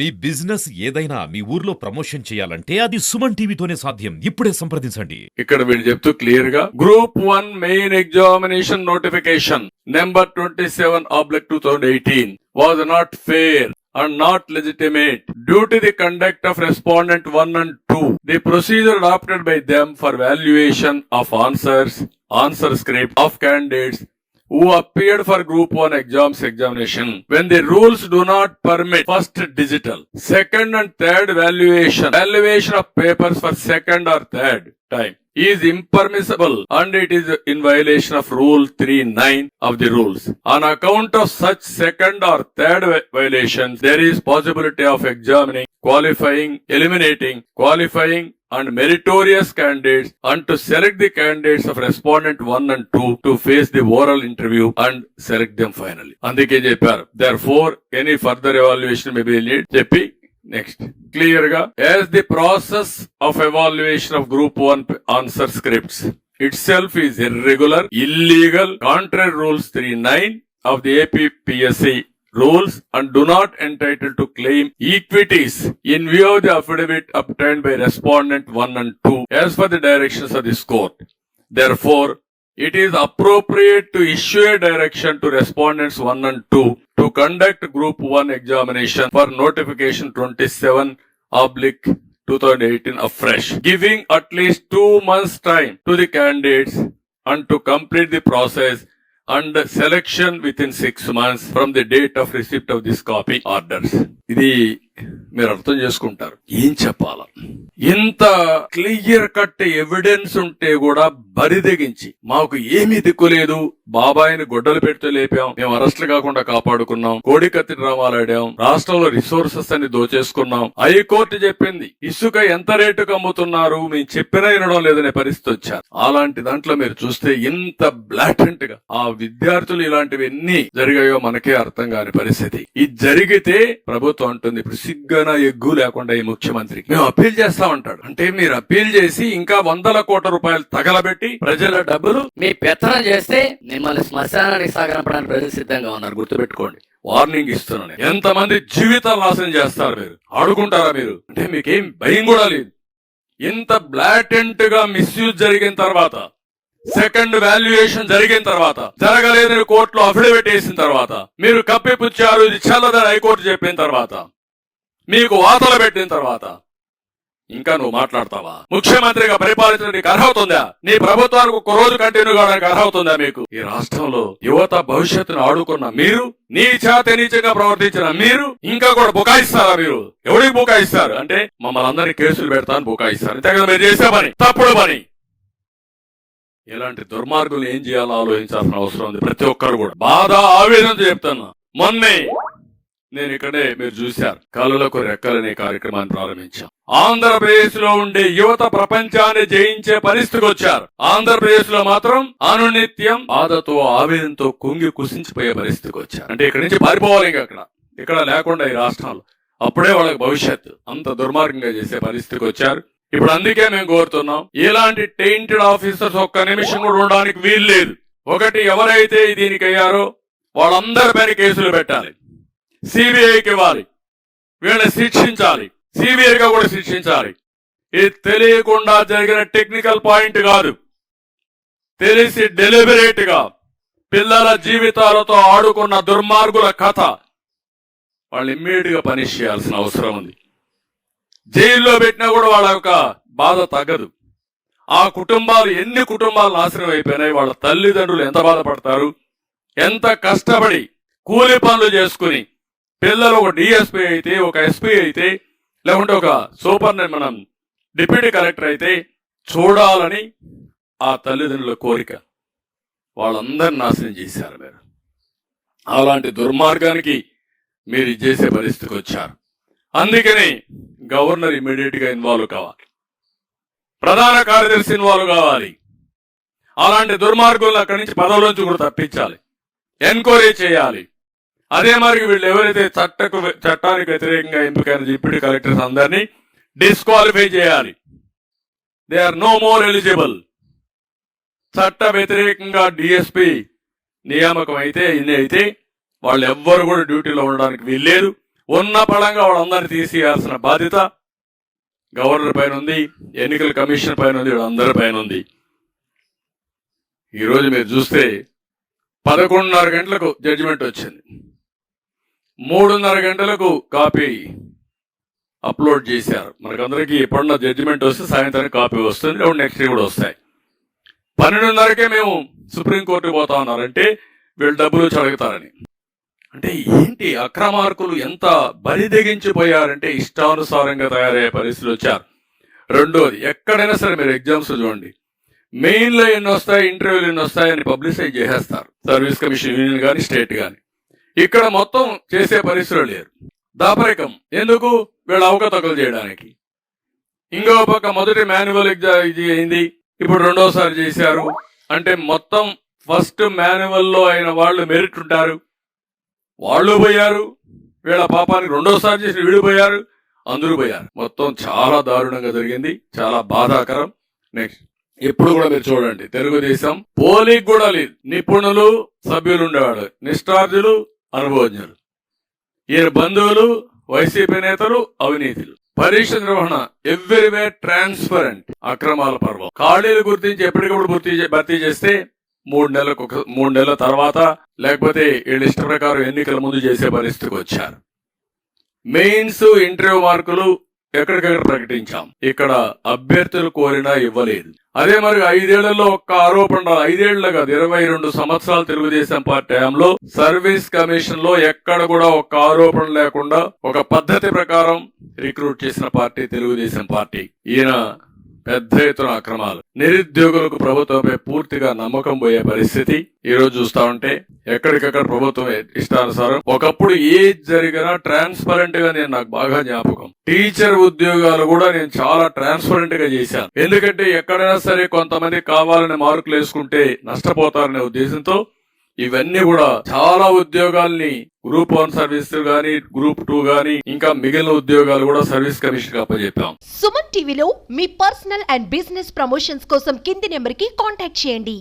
మీ business ఏదైనా మీ ఊర్లో promotion చేయాలంటే అది సుమన్ టీవీతోనే సాధ్యం. ఇప్పుడే సంప్రదించండి. ఇక్కడ వీళ్ళు చెప్తూ క్లియర్ గా group 1 main examination notification number 27/2018 was not fair and not legitimate due to the conduct of respondent 1 and 2. The procedure adopted by them for valuation of answer script of candidates who appeared for group 1 examination when the rules do not permit first digital, second and third valuation of papers for second or third time is impermissible and it is in violation of rule 3(9) of the rules. On account of such second or third violations, there is possibility of examining, eliminating qualifying and meritorious candidates and to select the candidates of respondent 1 and 2 to face the oral interview and select them finally. అందుకే చెప్పారు. Therefore, any further evaluation may be needed. చెప్పి next clear గా as the process of evaluation of group 1 answer scripts itself is irregular, illegal, contrary rules 3(9) of the APPSC rules and do not entitle to claim equities in view of the affidavit obtained by respondent 1 and 2 as per the directions of this court. Therefore, it is appropriate to issue a direction to respondents 1 and 2 to conduct group 1 examination for notification 27/2018 afresh, giving at least 2 months time to the candidates and to complete the process and selection within 6 months from the date of receipt of this copy orders. ఇది మీరు అర్థం చేసుకుంటారు. ఏం చెప్పాలా? ఇంత clear cut evidence ఉంటే కూడా బరిదెగించి మాకు ఏమీ దిక్కులేదు, బాబాయిని గొడ్డలు పెడితే లేపాం, మేము అరెస్టులు కాకుండా కాపాడుకున్నాం, కోడికత్తి డ్రామాలు ఆడాం, రాష్ట్రంలో రిసోర్సెస్ అన్ని దోచేసుకున్నాం, హైకోర్టు చెప్పింది ఇసుక ఎంత రేటుకు అమ్ముతున్నారు మేము చెప్పినా వినడం లేదనే పరిస్థితి వచ్చారు. అలాంటి దాంట్లో మీరు చూస్తే ఇంత బ్లాటెంట్ గా ఆ విద్యార్థులు ఇలాంటివి ఎన్ని జరిగాయో మనకే అర్థం కాని పరిస్థితి. ఇది జరిగితే ప్రభుత్వం అంటుంది ఇప్పుడు సిగ్గున ఎగ్గు లేకుండా ఈ ముఖ్యమంత్రికి మేము అప్పీల్ చేస్తామంటాడు. అంటే మీరు అప్పీల్ చేసి ఇంకా 100 కోట్ల రూపాయలు తగలబెట్టి ప్రజల డబ్బులు మీ పెత్తనం చేస్తే మిమ్మల్ని శ్మశానానికి సాగనపడానికి ప్రజలు సిద్ధంగా ఉన్నారు, గుర్తుపెట్టుకోండి. వార్నింగ్ ఇస్తున్నాను. ఎంతమంది జీవితాలు నాశనం చేస్తారు మీరు? ఆడుకుంటారా మీరు? అంటే మీకేం భయం కూడా లేదు. ఇంత బ్లాటెంట్ గా మిస్యూజ్ జరిగిన తర్వాత, సెకండ్ వాల్యుయేషన్ జరిగిన తర్వాత, జరగలేదని కోర్టులో అఫిడవిట్ వేసిన తర్వాత, మీరు కప్పిపుచ్చారు ఇది చెల్లదని హైకోర్టు చెప్పిన తర్వాత, మీకు వాతలు పెట్టిన తర్వాత ఇంకా నువ్వు మాట్లాడతావా? ముఖ్యమంత్రిగా పరిపాలించడానికి అర్హత ఉందా? నీ ప్రభుత్వానికి ఒక రోజు కంటిన్యూ కావడానికి అర్హత ఉందా మీకు? ఈ రాష్ట్రంలో యువత భవిష్యత్తును ఆడుకున్న మీరు, నీచంగా ప్రవర్తించిన మీరు ఇంకా కూడా బుకాయిస్తారా? మీరు ఎవరికి బుకాయిస్తారు అంటే మమ్మల్ని అందరినీ కేసులు పెడతాను బుకాయిస్తారు. అంతే కదా మీరు చేసే పని, తప్పుడు పని. ఇలాంటి దుర్మార్గులు ఏం చేయాలో ఆలోచించాల్సిన అవసరం ఉంది ప్రతి ఒక్కరు కూడా. బాధ ఆవేదనతో చెప్తున్నా. మొన్నే నేను ఇక్కడే మీరు చూశారు, కళలకు రెక్కలనే కార్యక్రమాన్ని ప్రారంభించాం. ఆంధ్రప్రదేశ్ లో ఉండే యువత ప్రపంచాన్ని జయించే పరిస్థితికి వచ్చారు. ఆంధ్రప్రదేశ్ లో మాత్రం అనునిత్యం బాధతో ఆవేదనతో కుంగి కుసించిపోయే పరిస్థితికి వచ్చారు. అంటే ఇక్కడి నుంచి పారిపోవాలి. ఇంకా ఇక్కడ లేకుండా ఈ రాష్ట్రాలు అప్పుడే వాళ్ళకి భవిష్యత్తు. అంత దుర్మార్గంగా చేసే పరిస్థితికి వచ్చారు. ఇప్పుడు అందుకే మేము కోరుతున్నాం, ఇలాంటి టెయింటెడ్ ఆఫీసర్స్ ఒక్క నిమిషం కూడా ఉండడానికి వీలు లేదు. ఒకటి, ఎవరైతే దీనికి అయ్యారో వాళ్ళందరిపైన కేసులు పెట్టాలి, సిబిఐకి ఇవ్వాలి, వీళ్ళని శిక్షించాలి, సివియర్ కూడా శిక్షించాలి. ఇది తెలియకుండా జరిగిన టెక్నికల్ పాయింట్ కాదు, తెలిసి డెలిబరేట్ గా పిల్లల జీవితాలతో ఆడుకున్న దుర్మార్గుల కథ. వాళ్ళు ఇమ్మీడియట్ గా పనిష్ చేయాల్సిన అవసరం ఉంది. జైల్లో పెట్టినా కూడా వాళ్ళ యొక్క బాధ తగ్గదు. ఆ కుటుంబాలు, ఎన్ని కుటుంబాలు నాశనం అయిపోయినాయి, వాళ్ళ తల్లిదండ్రులు ఎంత బాధపడతారు, ఎంత కష్టపడి కూలి పనులు చేసుకుని పిల్లలు ఒక డిఎస్పీ అయితే, ఒక ఎస్పీ అయితే, లేకుంటే ఒక మనం డిప్యూటీ కలెక్టర్ అయితే చూడాలని ఆ తల్లిదండ్రుల కోరిక. వాళ్ళందరినీ నాశనం చేశారు మీరు. అలాంటి దుర్మార్గానికి మీరు చేసే పరిస్థితికి వచ్చారు. అందుకని గవర్నర్ ఇమ్మీడియట్ గా ఇన్వాల్వ్ కావాలి, ప్రధాన కార్యదర్శి ఇన్వాల్వ్ కావాలి. అలాంటి దుర్మార్గులను అక్కడి నుంచి పదవులోంచి కూడా తప్పించాలి, ఎంక్వైరీ చేయాలి. అదే మరి వీళ్ళు ఎవరైతే చట్టానికి వ్యతిరేకంగా ఎంపికైన డిప్యూటీ కలెక్టర్స్ అందరినీ డిస్క్వాలిఫై చేయాలి. They are no more eligible. చట్ట వ్యతిరేకంగా డిఎస్పీ నియామకం అయితే ఇన్ని అయితే వాళ్ళు ఎవ్వరు కూడా డ్యూటీలో ఉండడానికి వీల్లేదు. ఉన్న పడంగా వాళ్ళందరినీ తీసేయాల్సిన బాధ్యత గవర్నర్ పైన ఉంది, ఎన్నికల కమిషన్ పైన ఉంది, వీళ్ళందరి పైన ఉంది. ఈరోజు మీరు చూస్తే 11:30 గంటలకు జడ్జిమెంట్ వచ్చింది, 3:30 గంటలకు కాపీ అప్లోడ్ చేశారు. మనకందరికీ ఎప్పుడన్నా జడ్జిమెంట్ వస్తే సాయంత్రం కాపీ వస్తుంది, లేదా నెక్స్ట్ డే కూడా వస్తాయి. 12:30కే మేము సుప్రీంకోర్టుకు పోతా ఉన్నారంటే వీళ్ళు డబ్బులు చడుగుతారని. అంటే ఏంటి అక్రమార్కులు ఎంత బరిదెగించిపోయారంటే ఇష్టానుసారంగా తయారయ్యే పరిస్థితులు వచ్చారు. రెండోది, ఎక్కడైనా సరే మీరు ఎగ్జామ్స్ చూడండి, మెయిన్లో ఎన్ని వస్తాయి, ఇంటర్వ్యూలు ఎన్ని వస్తాయని పబ్లిసైజ్ చేసేస్తారు, సర్వీస్ కమిషన్ యూనియన్ కానీ స్టేట్ కానీ. ఇక్కడ మొత్తం చేసే పరిస్థితులు లేరు. దాపరికం ఎందుకు? వీళ్ళు అవకతవకలు చేయడానికి. ఇంకో పక్క మొదటి మాన్యువల్ ఎగ్జామ్ ఇది అయింది, ఇప్పుడు రెండోసారి చేశారు. అంటే మొత్తం ఫస్ట్ మాన్యువల్లో అయిన వాళ్ళు మెరిట్ ఉంటారు, వాళ్ళు పోయారు. వీళ్ళ పాపానికి రెండోసారి చేసి వీళ్ళు పోయారు, అందరూ పోయారు. మొత్తం చాలా దారుణంగా జరిగింది, చాలా బాధాకరం. నెక్స్ట్, ఇప్పుడు కూడా మీరు చూడండి, తెలుగుదేశం పోలింగ్ కూడా లేదు. నిపుణులు సభ్యులు ఉండేవాడు, నిష్ఠార్థులు అనుభవజ్ఞులు, ఈయన బంధువులు వైసీపీ నేతలు అవినీతులు. పరీక్ష నిర్వహణ ఎవ్రీవేర్ ట్రాన్స్పరెంట్, అక్రమాల పర్వం. ఖాళీలు గుర్తించి ఎప్పటికప్పుడు భర్తీ చేస్తే 3 నెలల తర్వాత, లేకపోతే వీళ్ళ ఇష్ట ప్రకారం ఎన్నికల ముందు చేసే పరిస్థితికి వచ్చారు. మెయిన్స్ ఇంటర్వ్యూ మార్కులు ఎక్కడికెక్కడ ప్రకటించాం, ఇక్కడ అభ్యర్థులు కోరినా ఇవ్వలేదు. అదే మరి 5 ఏళ్లలో ఒక్క ఆరోపణ, 5 ఏళ్లు కాదు 22 సంవత్సరాలు తెలుగుదేశం పార్టీ హయాంలో సర్వీస్ కమిషన్ లో ఎక్కడ కూడా ఒక్క ఆరోపణ లేకుండా ఒక పద్ధతి ప్రకారం రిక్రూట్ చేసిన పార్టీ తెలుగుదేశం పార్టీ. ఈయన పెద్ద ఎత్తున అక్రమాలు, నిరుద్యోగులకు ప్రభుత్వంపై పూర్తిగా నమ్మకం పోయే పరిస్థితి ఈ రోజు చూస్తా ఉంటే ఎక్కడికక్కడ ప్రభుత్వం ఇష్టానుసారం. ఒకప్పుడు ఏది జరిగినా ట్రాన్స్పరెంట్ గా నాకు బాగా జ్ఞాపకం. టీచర్ ఉద్యోగాలు కూడా నేను చాలా ట్రాన్స్పరెంట్ గా చేశాను. ఎందుకంటే ఎక్కడైనా సరే కొంతమంది కావాలని మార్కులు వేసుకుంటే నష్టపోతారనే ఉద్దేశంతో ఇవన్నీ కూడా చాలా ఉద్యోగాల్ని గ్రూప్ 1 సర్వీస్ గానీ, గ్రూప్ 2 గానీ, ఇంకా మిగిలిన ఉద్యోగాలు కూడా సర్వీస్ కమిషన్ అప్పచెప్పాం. సుమన్ టీవీలో మీ పర్సనల్ అండ్ బిజినెస్ ప్రమోషన్స్ కోసం కింది నెంబర్ కి కాంటాక్ట్ చేయండి.